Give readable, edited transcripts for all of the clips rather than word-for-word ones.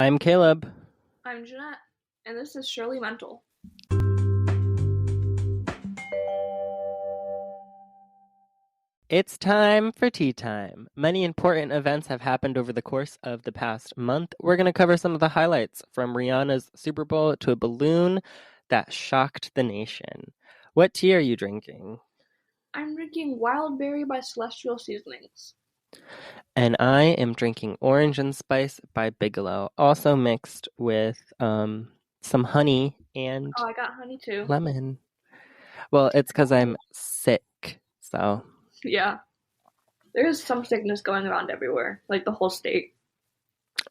I'm Caleb. I'm Jeanette, and this is Shirley Mental. It's time for tea time. Many important events have happened over the course of the past month. We're going to cover some of the highlights from Rihanna's Super Bowl to a balloon that shocked the nation. What tea are you drinking? I'm drinking Wild Berry by Celestial Seasonings. And I am drinking Orange and Spice by Bigelow, also mixed with some honey and Oh, I got honey too. lemon. Well, it's because I'm sick, so Yeah, there is some sickness going around everywhere, like the whole state.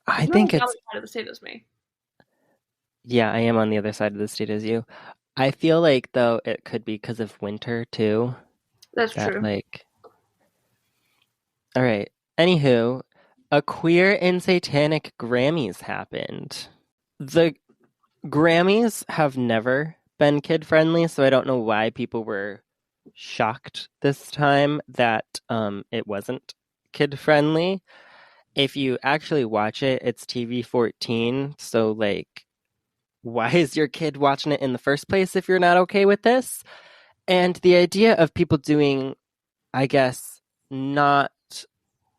I You're on think the other it's, side of the state as me. yeah, I am on the other side of the state as you. I feel like though it could be because of winter too. That's That true. like, all right. Anywho, a queer and satanic Grammys happened. The Grammys have never been kid friendly, so I don't know why people were shocked this time that it wasn't kid friendly. If you actually watch it, it's TV-14, so like why is your kid watching it in the first place if you're not okay with this? And the idea of people doing, I guess, not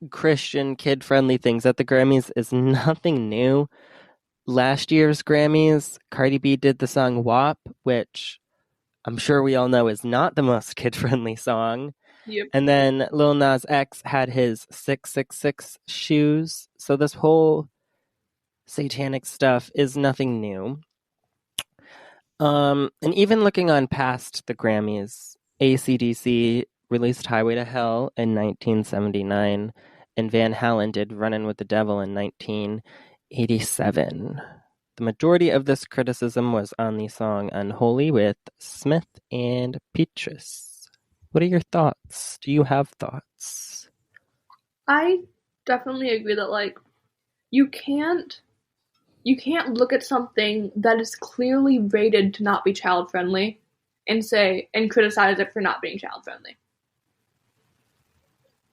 Christian kid friendly things at the Grammys is nothing new. Last year's Grammys, Cardi B did the song WAP, which I'm sure we all know is not the most kid friendly song. Yep. And then Lil Nas X had his 666 shoes. So this whole satanic stuff is nothing new. And even looking on past the Grammys, AC/DC released Highway to Hell in 1979, and Van Halen did Runnin' with the Devil in 1987. The majority of this criticism was on the song Unholy with Smith and Peaches. What are your thoughts? Do you have thoughts? I definitely agree that you can't you can't look at something that is clearly rated to not be child friendly and criticize it for not being child friendly.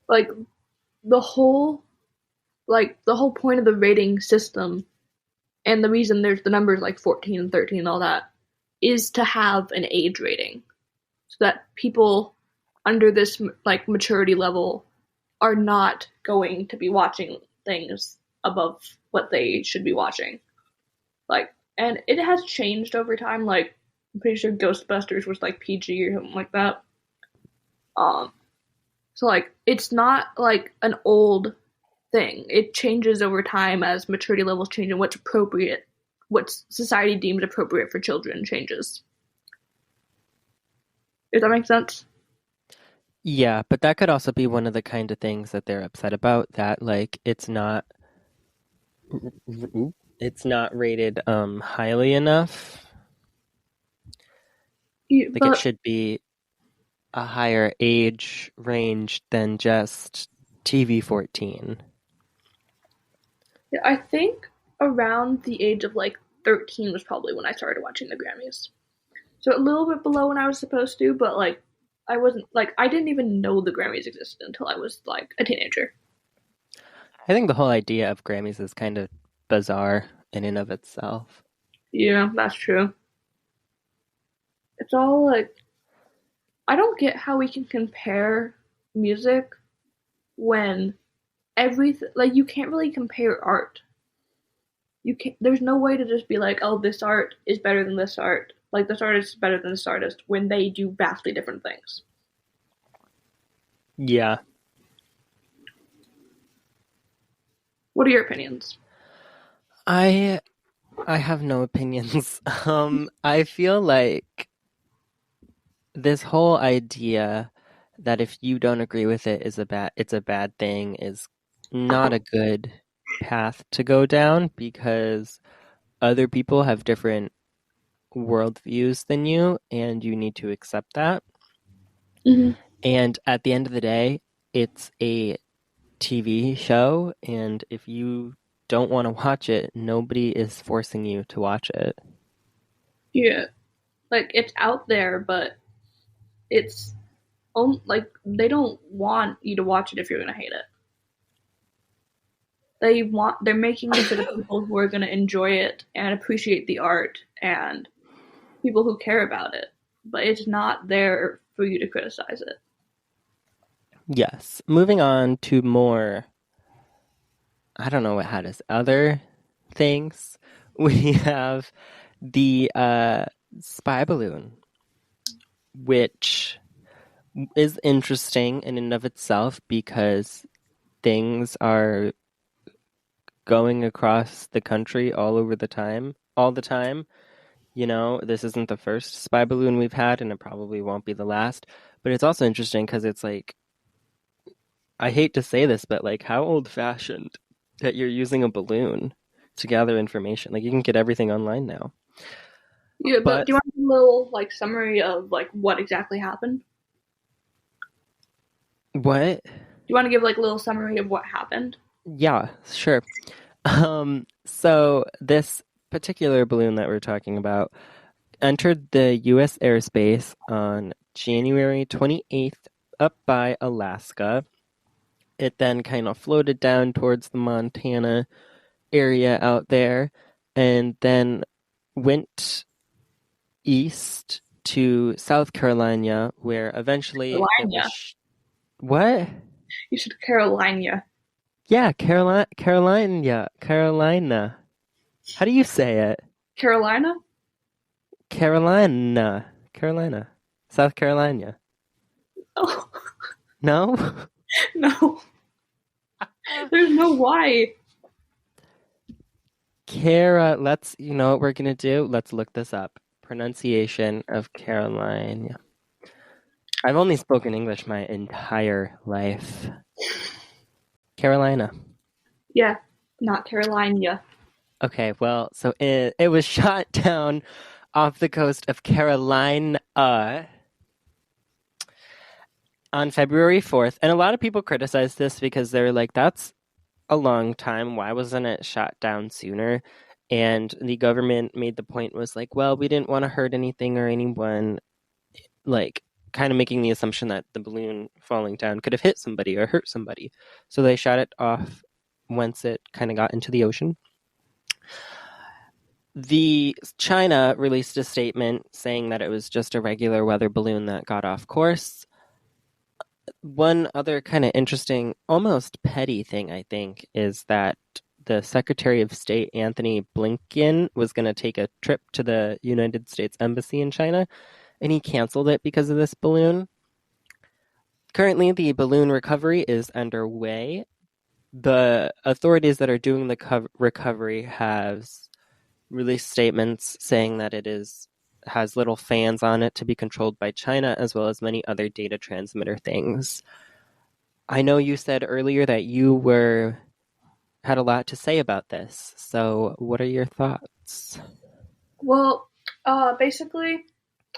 Like the whole the whole point of the rating system and the reason there's the numbers like 14 and 13 and all that is to have an age rating so that people under this maturity level are not going to be watching things above what they should be watching. And it has changed over time. I'm pretty sure Ghostbusters was like PG or something like that. Um, it's not like an old thing. It changes over time as maturity levels change and what society deems appropriate for children changes. Does that make sense? Yeah, but that could also be one of the kind of things that they're upset about, that like it's not rated highly enough. Yeah, Like it but should be a higher age range than just TV-14. yeah, I think around the age of 13 was probably when I started watching the Grammys. So a little bit below when I was supposed to, but I didn't even know the Grammys existed until I was like a teenager. I think the whole idea of Grammys is kind of bizarre in and of itself. Yeah, that's true. It's all I don't get how we can compare music when everything you can't really compare art. You can't. There's no way to just be like, oh, this art is better than this art. Like this artist is better than this artist when they do vastly different things. Yeah, What are your opinions? I I have no opinions. I feel like this whole idea that if you don't agree with it is it's a bad thing is not a good path to go down, because other people have different worldviews than you, and you need to accept that. Hmm. And at the end of the day, it's a TV show, and if you don't want to watch it, nobody is forcing you to watch it. Yeah, it's out there, but it's they don't want you to watch it if you're gonna hate it. they're making it for the people who are going to enjoy it and appreciate the art and people who care about it, but it's not there for you to criticize it. Yes. Moving on to more, I don't know what had us, other things. We have the spy balloon, which is interesting in and of itself because things are going across the country all the time. You know, this isn't the first spy balloon we've had, and it probably won't be the last. But it's also interesting because it's like, I hate to say this, but like, how old-fashioned that you're using a balloon to gather information. Like, you can get everything online now. Yeah, but do But you want a little like summary of like what exactly happened? what? Do you want to give like a little summary of what happened? Yeah, sure. So this particular balloon that we're talking about entered the U.S. airspace on January 28th up by Alaska. It then kind of floated down towards the Montana area out there and then went east to South Carolina, where eventually it was. Carolina. What? You said Carolina. Yeah, Carolina. How do you say it? Carolina? Carolina, South Carolina. Oh No? no, there's no why. You know what we're gonna do? Let's look this up. Pronunciation of Carolina. I've only spoken English my entire life. Carolina. Yeah, not Carolina. Okay, well, so it was shot down off the coast of Carolina on February 4th. And a lot of people criticized this because they're like, that's a long time. Why wasn't it shot down sooner? And the government made the point was like, well, we didn't want to hurt anything or anyone, like kind of making the assumption that the balloon falling down could have hit somebody or hurt somebody. So they shot it off once it kind of got into the ocean. The China released a statement saying that it was just a regular weather balloon that got off course. One other kind of interesting, almost petty thing, I think, is that the Secretary of State, Anthony Blinken, was going to take a trip to the United States Embassy in China, and he canceled it because of this balloon. Currently, the balloon recovery is underway. The authorities that are doing the recovery have released statements saying that has little fans on it to be controlled by China, as well as many other data transmitter things. I know you said earlier that you had a lot to say about this. So, what are your thoughts? Well, basically,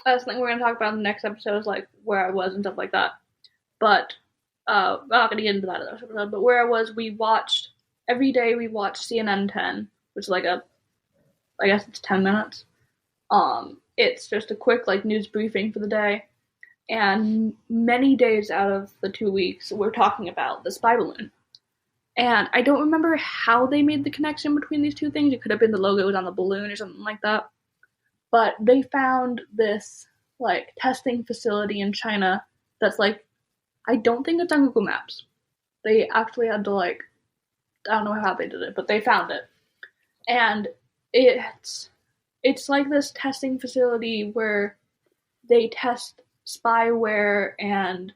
something we're gonna talk about in the next episode is like where I was and stuff like that. But I'm not gonna get into that in the next episode. But where I was, we watched every day. We watched CNN 10, which is like I guess it's 10 minutes. It's just a quick like news briefing for the day. And many days out of the 2 weeks, we're talking about the spy balloon. And I don't remember how they made the connection between these two things. It could have been the logo was on the balloon or something like that. But they found this like testing facility in China that's like I don't think it's on Google Maps. They actually had to like I don't know how they did it, but they found it. And it's like this testing facility where they test spyware and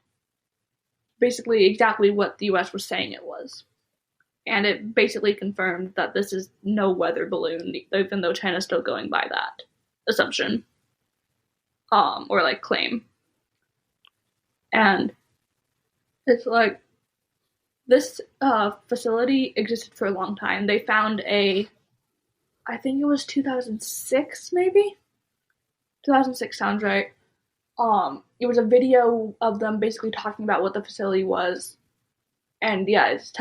basically exactly what the US was saying it was. And it basically confirmed that this is no weather balloon, even though China's still going by that assumption, or like claim. And it's like this facility existed for a long time. They found I think it was 2006, maybe 2006 sounds right. It was a video of them basically talking about what the facility was, and yeah, it's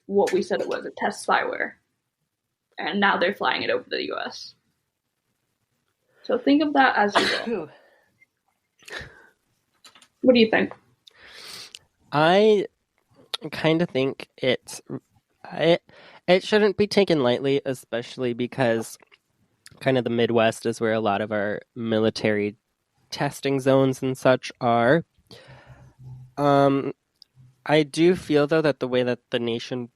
what we said it was. It tests spyware, and now they're flying it over the U.S. So think of that as you go. What do you think? I kind of think it's It it shouldn't be taken lightly, especially because kind of the Midwest is where a lot of our military testing zones and such are. Um, I do feel though that the way that the nation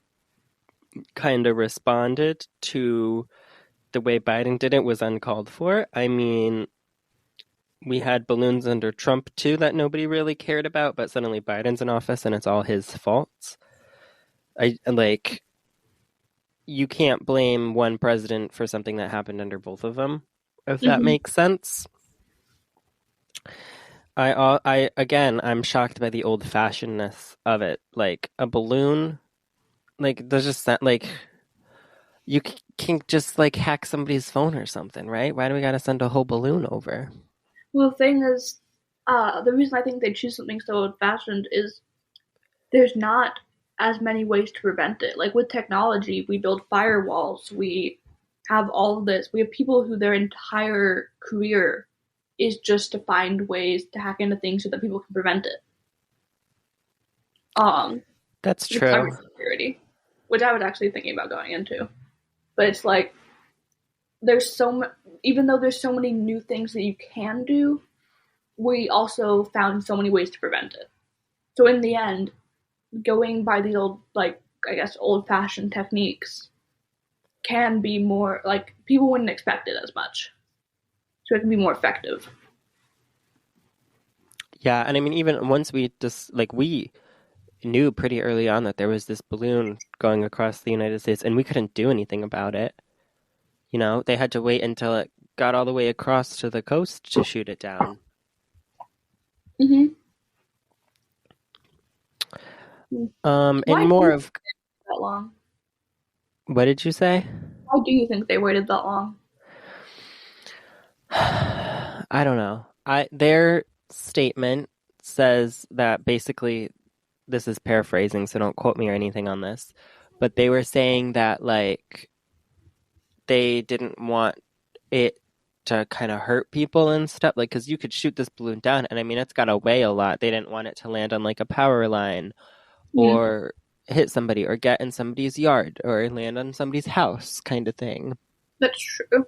kind of responded to the way Biden did it was uncalled for. I mean, we had balloons under Trump too that nobody really cared about, but suddenly Biden's in office and it's all his fault. I like you can't blame one president for something that happened under both of them, if that Hmm. makes sense. I again, I'm shocked by the old-fashionedness of it. Like a balloon, like there's just that, like you can't just like hack somebody's phone or something, right? Why do we gotta send a whole balloon over? Well, the thing is, the reason I think they choose something so old fashioned is there's not as many ways to prevent it. Like with technology, we build firewalls, we have all of this. We have people who their entire career is just to find ways to hack into things so that people can prevent it. Um, That's with true. cybersecurity, which I was actually thinking about going into. But it's like there's even though there's so many new things that you can do, we also found so many ways to prevent it. So in the end, going by the old, like, I guess, old fashioned techniques can be more, like, people wouldn't expect it as much. So it can be more effective. Yeah, and I mean even once we just like we knew pretty early on that there was this balloon going across the United States and we couldn't do anything about it. You know, they had to wait until it got all the way across to the coast to shoot it down. Mm-hmm. And Why do more you of think that long? what did you say? Why do you think they waited that long? I don't know. I their statement says that basically this is paraphrasing, so don't quote me or anything on this, but they were saying that like they didn't want it to kind of hurt people and stuff, like because you could shoot this balloon down, and I mean it's got to weigh a lot. They didn't want it to land on like a power line Yeah, or hit somebody or get in somebody's yard or land on somebody's house, kind of thing. that's true.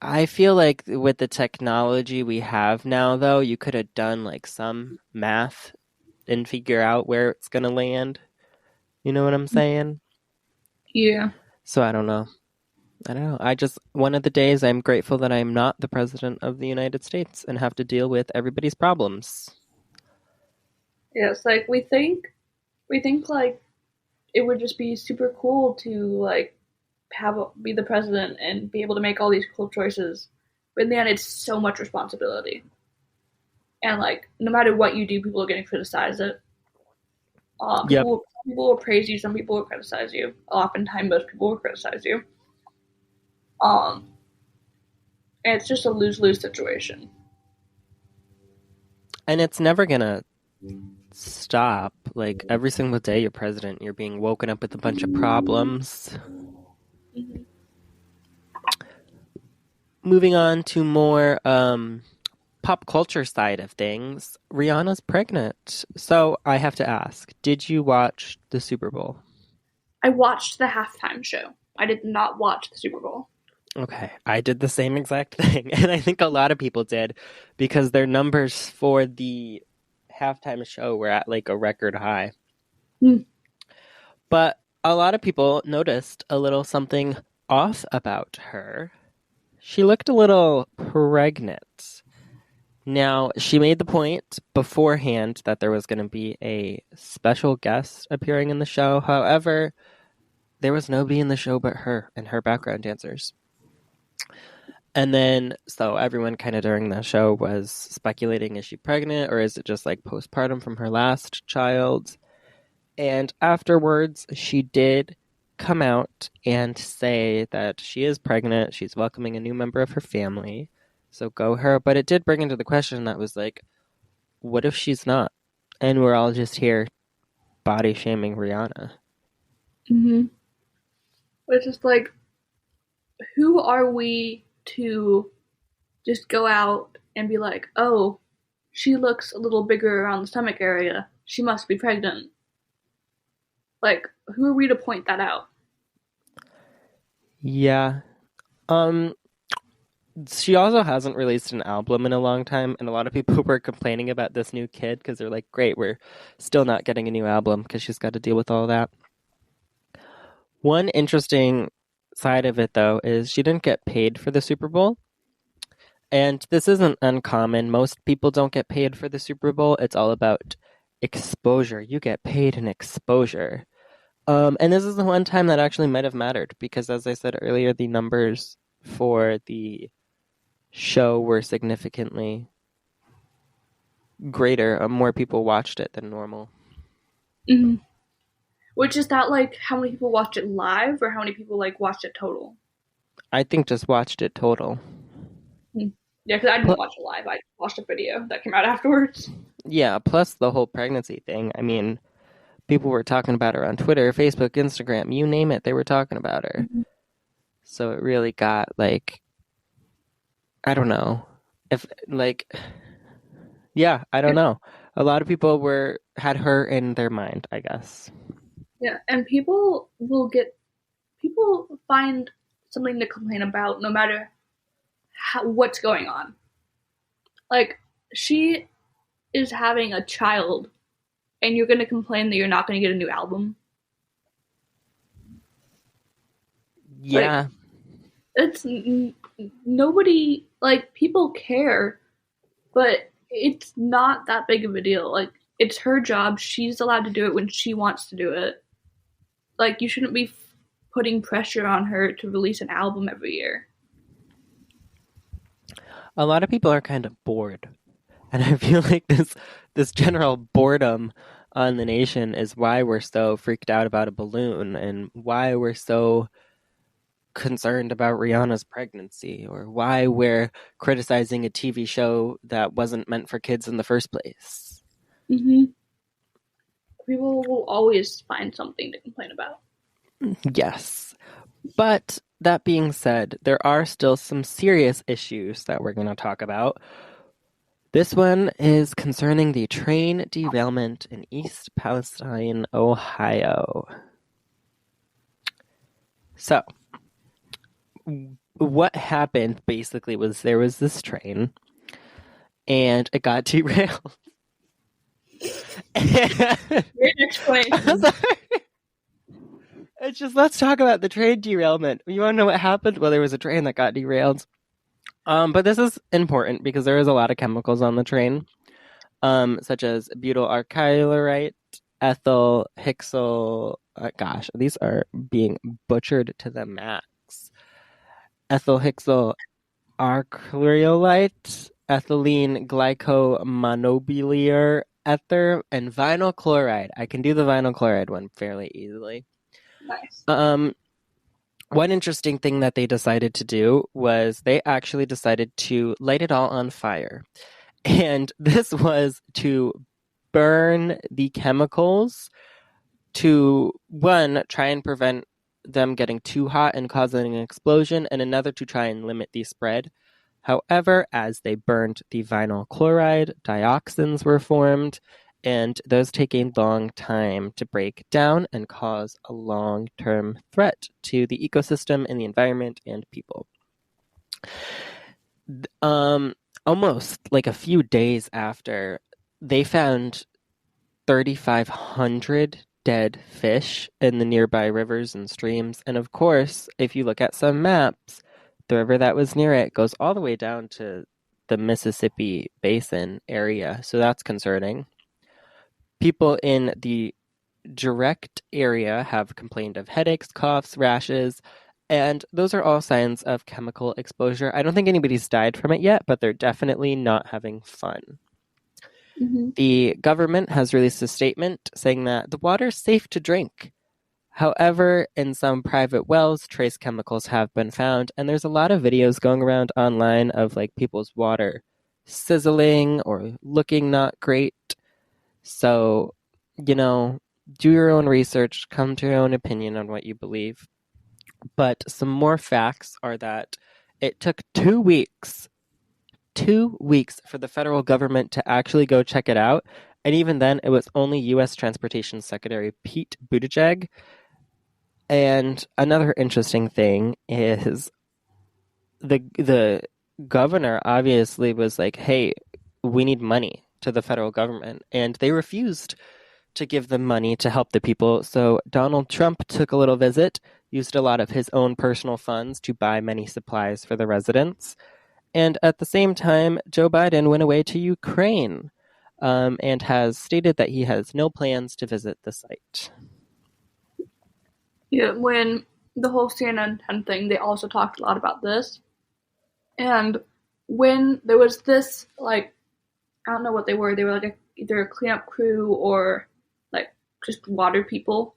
I feel like with the technology we have now, though, you could have done like some math and figure out where it's gonna land. You know what I'm saying? Yeah. So I don't know. I don't know. I just, one of the days I'm grateful that I'm not the president of the United States and have to deal with everybody's problems. Yes, like we think like it would just be super cool to like be the president and be able to make all these cool choices. But in the end, it's so much responsibility, and like no matter what you do, people are going to criticize it. Yep. Some people will praise you, some people will criticize you. Oftentimes, most people will criticize you. Um, and it's just a lose lose situation. And it's never gonna stop. Like every single day you're president, you're being woken up with a bunch of problems. Mm-hmm. Moving on to more pop culture side of things, Rihanna's pregnant. So I have to ask, did you watch the Super Bowl? I watched the halftime show. I did not watch the Super Bowl. Okay, I did the same exact thing, and I think a lot of people did because their numbers for the halftime show were at like a record high. Mm. But a lot of people noticed a little something off about her. She looked a little pregnant. Now, she made the point beforehand that there was going to be a special guest appearing in the show. However, there was nobody in the show but her and her background dancers. And then, so everyone kind of during the show was speculating, is she pregnant or is it just like postpartum from her last child? And afterwards, she did come out and say that she is pregnant. She's welcoming a new member of her family. So go her. But it did bring into the question that was like, what if she's not? And we're all just here body shaming Rihanna. Mm-hmm. It's just like, who are we to just go out and be like, oh, she looks a little bigger around the stomach area. She must be pregnant. Like, who are we to point that out? Yeah. Um, she also hasn't released an album in a long time, and a lot of people were complaining about this new kid because they're like, great, we're still not getting a new album because she's got to deal with all that. One interesting side of it, though, is she didn't get paid for the Super Bowl. And this isn't uncommon. Most people don't get paid for the Super Bowl. It's all about exposure. You get paid in exposure. And this is the one time that actually might have mattered because, as I said earlier, the numbers for the show were significantly greater. More people watched it than normal. Mm-hmm. Which is that like how many people watched it live or how many people like watched it total? I think just watched it total. Hmm. Yeah, because I didn't watch it live. I watched a video that came out afterwards. Yeah, plus the whole pregnancy thing. I mean, people were talking about her on Twitter, Facebook, Instagram, you name it, they were talking about her. Mm-hmm. So it really got like, I don't know. If like, yeah, I don't know. A lot of people had her in their mind, I guess. Yeah, and people find something to complain about no matter what's going on. Like, she is having a child, and you're going to complain that you're not going to get a new album. Like, Yeah. it's nobody, like, people care, but it's not that big of a deal. Like, it's her job. She's allowed to do it when she wants to do it. Like, you shouldn't be putting pressure on her to release an album every year. A lot of people are kind of bored. And I feel like this general boredom on the nation is why we're so freaked out about a balloon and why we're so concerned about Rihanna's pregnancy or why we're criticizing a TV show that wasn't meant for kids in the first place. Mm-hmm. People will always find something to complain about. Yes. But that being said, there are still some serious issues that we're going to talk about. This one is concerning the train derailment in East Palestine, Ohio. So, what happened basically was there was this train and it got derailed. Great explanation. It's just, let's talk about the train derailment. You want to know what happened? Well, there was a train that got derailed. But this is important because there is a lot of chemicals on the train, such as butyl alkylorite, ethyl hexyl. Gosh, these are being butchered to the max. Ethyl hexyl acrylate, ethylene glycomonobutyl ether, and vinyl chloride. I can do the vinyl chloride one fairly easily. Nice. One interesting thing that they decided to do was they actually decided to light it all on fire. And this was to burn the chemicals to, one, try and prevent them getting too hot and causing an explosion, and another to try and limit the spread. However, as they burned the vinyl chloride, dioxins were formed, and those take a long time to break down and cause a long-term threat to the ecosystem and the environment and people. Almost like a few days after, they found 3,500 dead fish in the nearby rivers and streams. And of course, if you look at some maps, the river that was near it goes all the way down to the Mississippi Basin area. So that's concerning. People in the direct area have complained of headaches, coughs, rashes, and those are all signs of chemical exposure. I don't think anybody's died from it yet, but they're definitely not having fun. Mm-hmm. The government has released a statement saying that the water is safe to drink. However, in some private wells, trace chemicals have been found, and there's a lot of videos going around online of like people's water sizzling or looking not great. So, do your own research, come to your own opinion on what you believe. But some more facts are that it took 2 weeks for the federal government to actually go check it out. And even then, it was only U.S. Transportation Secretary Pete Buttigieg. And another interesting thing is the governor obviously was like, "Hey, we need money to the federal government," and they refused to give them money to help the people. So Donald Trump took a little visit, used a lot of his own personal funds to buy many supplies for the residents, and at the same time, Joe Biden went away to Ukraine, and has stated that he has no plans to visit the site. Yeah, when the whole CNN thing, they also talked a lot about this. And when there was this, like, I don't know what they were like either a cleanup crew or like just water people.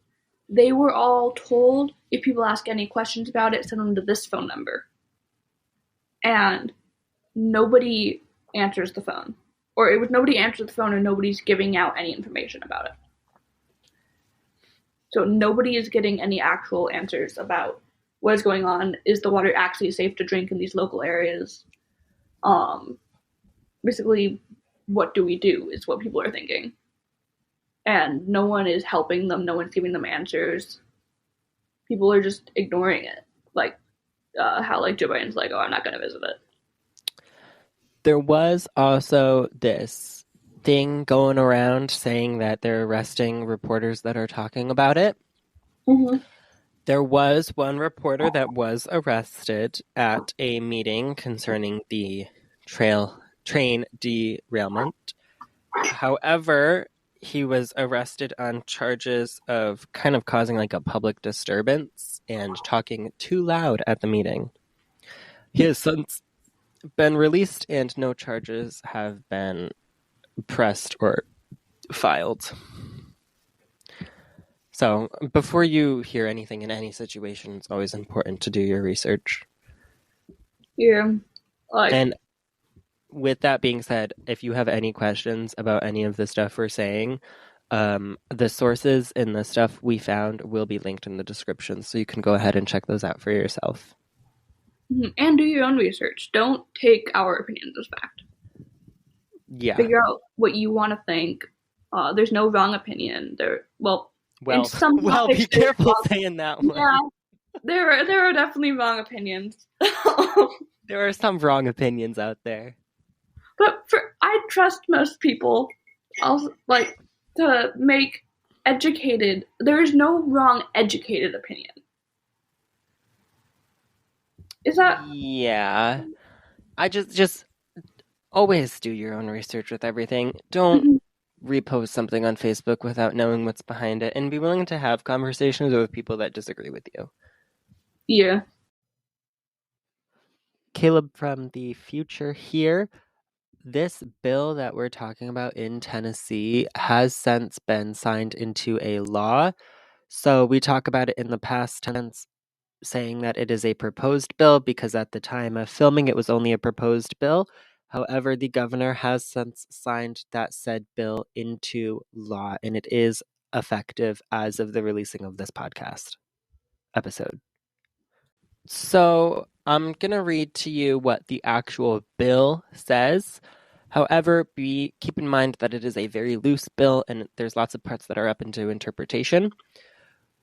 They were all told if people ask any questions about it, send them to this phone number. And nobody answers the phone. Or it was nobody answers the phone and nobody's giving out any information about it. So nobody is getting any actual answers about what is going on. Is the water actually safe to drink in these local areas? Basically, what do we do is what people are thinking. And no one is helping them. No one's giving them answers. People are just ignoring it. Like how like Joe Biden's like, oh, I'm not going to visit it. There was also this thing going around saying that they're arresting reporters that are talking about it. Mm-hmm. There was one reporter that was arrested at a meeting concerning the train derailment. However, he was arrested on charges of kind of causing like a public disturbance and talking too loud at the meeting. He has since been released and no charges have been pressed or filed. So before you hear anything in any situation, it's always important to do your research. Yeah. And with that being said, if you have any questions about any of the stuff we're saying, the sources and the stuff we found will be linked in the description, so you can go ahead and check those out for yourself. And do your own research. Don't take our opinions as fact. Yeah. Figure out what you want to think. There's no wrong opinion. Well, topics, be careful saying that one. Yeah, there are definitely wrong opinions. There are some wrong opinions out there. But I trust most people. Also, like to make educated. There is no wrong educated opinion. Is that? Yeah. I just always do your own research with everything. Don't repost something on Facebook without knowing what's behind it, and be willing to have conversations with people that disagree with you. Yeah. Caleb from the future here. This bill that we're talking about in Tennessee has since been signed into a law. So we talk about it in the past tense, saying that it is a proposed bill because at the time of filming it was only a proposed bill. However, the governor has since signed that said bill into law, and it is effective as of the releasing of this podcast episode. So I'm going to read to you what the actual bill says. However, keep in mind that it is a very loose bill and there's lots of parts that are up into interpretation.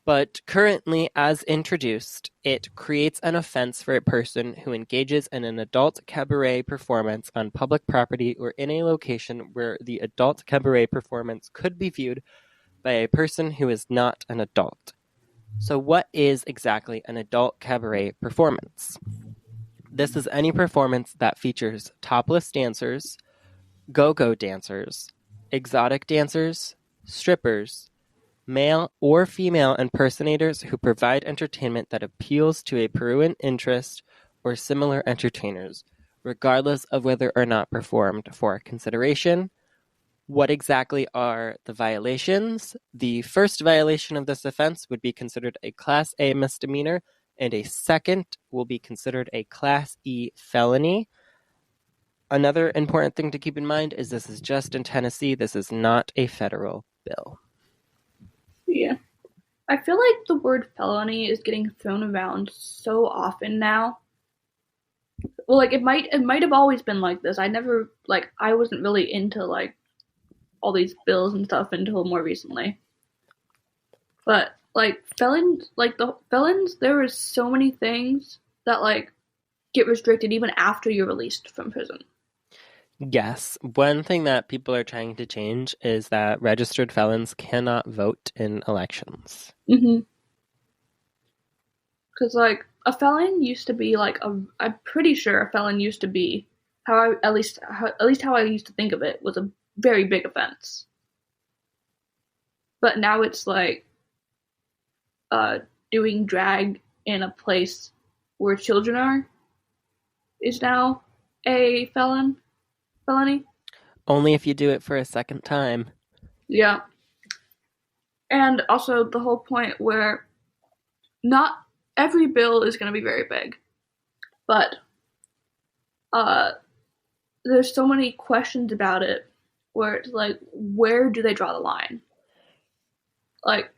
But currently, as introduced, it creates an offense for a person who engages in an adult cabaret performance on public property or in a location where the adult cabaret performance could be viewed by a person who is not an adult. So what is exactly an adult cabaret performance? This is any performance that features topless dancers, go-go dancers, exotic dancers, strippers, male or female impersonators who provide entertainment that appeals to a prurient interest or similar entertainers, regardless of whether or not performed for consideration. What exactly are the violations? The first violation of this offense would be considered a Class A misdemeanor, and a second will be considered a Class E felony. Another important thing to keep in mind is this is just in Tennessee. This is not a federal bill. Yeah. I feel like the word felony is getting thrown around so often now. Well, like it might have always been like this. I wasn't really into like all these bills and stuff until more recently. But the felons, there were so many things that like get restricted even after you're released from prison. Yes. One thing that people are trying to change is that registered felons cannot vote in elections. Mm-hmm. Because like a felon used to be I'm pretty sure a felon used to be at least how I used to think of it was a very big offense. But now it's like doing drag in a place where children are is now a felony. Only if you do it for a second time. Yeah. And also the whole point where not every bill is going to be very big, but there's so many questions about it where it's like, where do they draw the line? Like,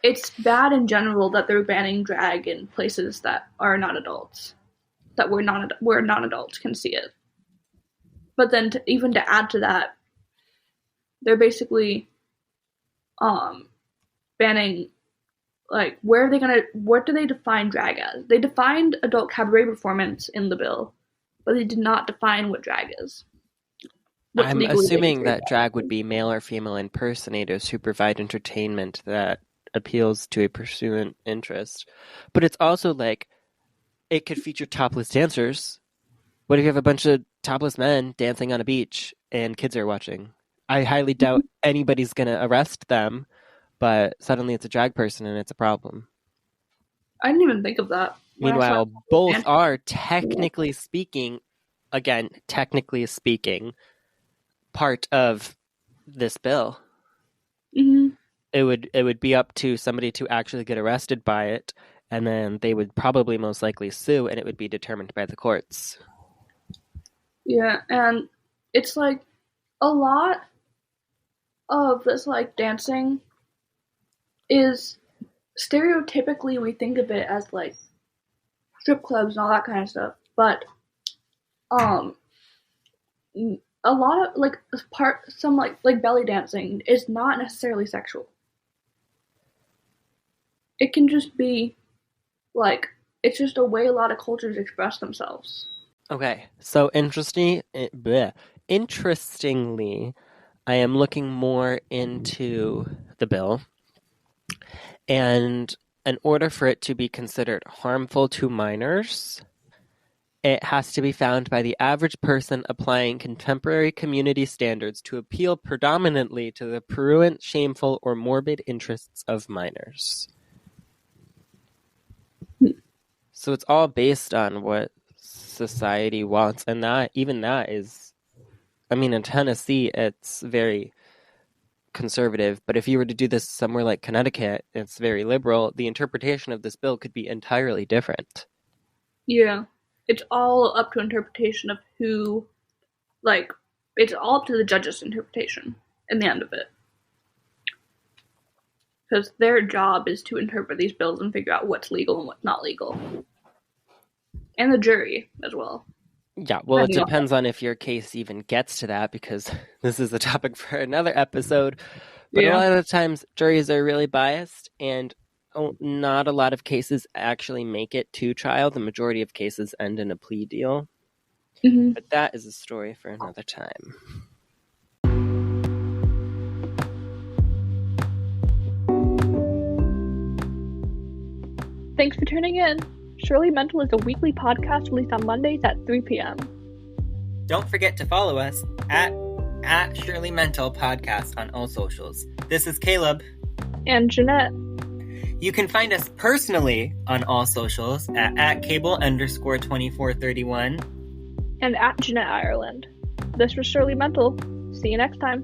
it's bad in general that they're banning drag in places that are not adults, where non-adults can see it. But then even to add to that, they're basically banning, like, what do they define drag as? They defined adult cabaret performance in the bill, but they did not define what drag is. I'm assuming that drag would be male or female impersonators who provide entertainment that appeals to a pursuant interest. But it's also like, it could feature topless dancers. What if you have a bunch of topless men dancing on a beach and kids are watching? I highly doubt anybody's going to arrest them, but suddenly it's a drag person and it's a problem. I didn't even think of that. Meanwhile, both are technically speaking, part of this bill. Mm-hmm. It would be up to somebody to actually get arrested by it, and then they would probably most likely sue, and it would be determined by the courts. Yeah, and it's like a lot of this like dancing is stereotypically we think of it as like strip clubs and all that kind of stuff, but a lot of like some belly dancing is not necessarily sexual. It can just be like it's just a way a lot of cultures express themselves. Okay, so interestingly, I am looking more into the bill, and in order for it to be considered harmful to minors, it has to be found by the average person applying contemporary community standards to appeal predominantly to the prurient, shameful, or morbid interests of minors. So it's all based on what society wants, and that is, I mean, in Tennessee, it's very conservative, but if you were to do this somewhere like Connecticut, it's very liberal. The interpretation of this bill could be entirely different. Yeah. It's all up to interpretation of who, like, it's all up to the judge's interpretation in the end of it. Because their job is to interpret these bills and figure out what's legal and what's not legal. And the jury as well. Yeah, well, it depends on if your case even gets to that, because this is a topic for another episode. But a lot of the times, juries are really biased, and not a lot of cases actually make it to trial. The majority of cases end in a plea deal. Mm-hmm. But that is a story for another time. Thanks for tuning in. Shirley Mental is a weekly podcast released on Mondays at 3 p.m. Don't forget to follow us at Shirley Mental Podcast on all socials. This is Caleb. And Jeanette. You can find us personally on all socials at cable_2431. And at Jeanette Ireland. This was Shirley Mental. See you next time.